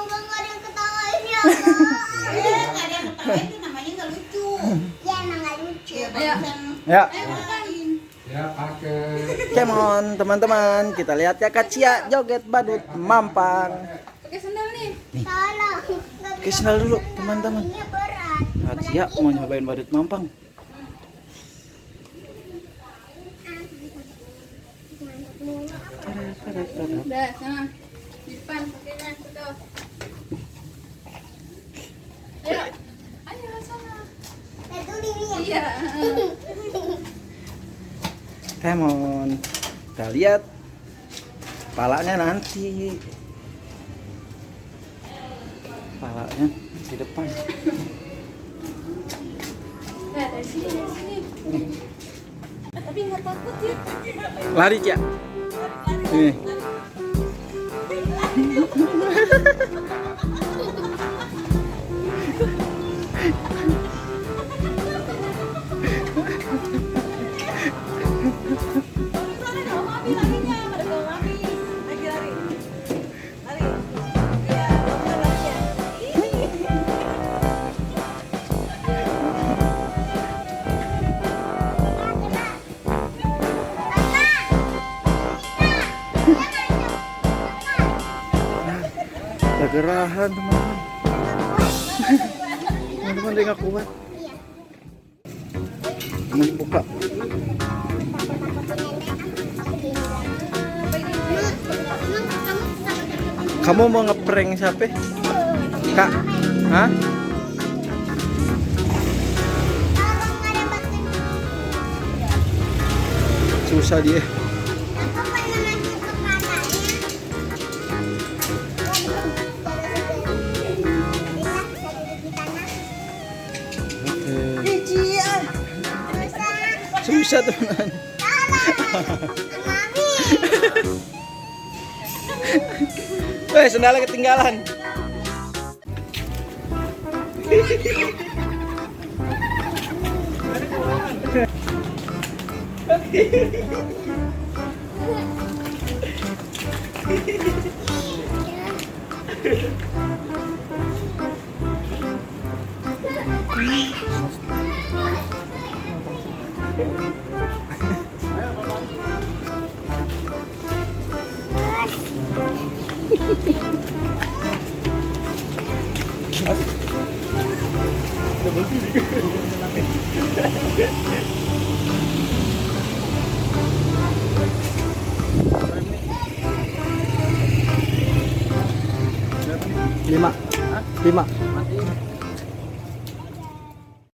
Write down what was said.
semoga nggak ada yang ketawain ya, Kak. Nggak ada yang ketawain itu namanya nggak lucu. Ya emang nggak lucu. Ya, Ayo. Ya. makan. Ya pakai. Come on teman-teman, kita lihat ya Kak Cia joget badut mampang. Pakai sandal nih. Tolong. Oke, sendal dulu teman-teman. Ini berat. Kak Cia mau nyobain badut mampang. Udah, sana. Di depan pakainya tuh. Ayo. Ayo sana. Itu ini ya. Iya. Come on. Kita lihat palanya nanti. Palanya di depan. Nah, dari sini, dari sini. Tapi nggak takut ya. Lari Cia. Nih. Mami larinya, pada bawa mami. Lagi lari. Lari. Ya, lari ya. Kegerahan teman-teman. Teman-teman dia nggak kuat. Mau buka. Kamu mau ngeprank siapa? Kak? Hah? Susah dia. Oke. Susah teman. Sendalnya ketinggalan. Lima.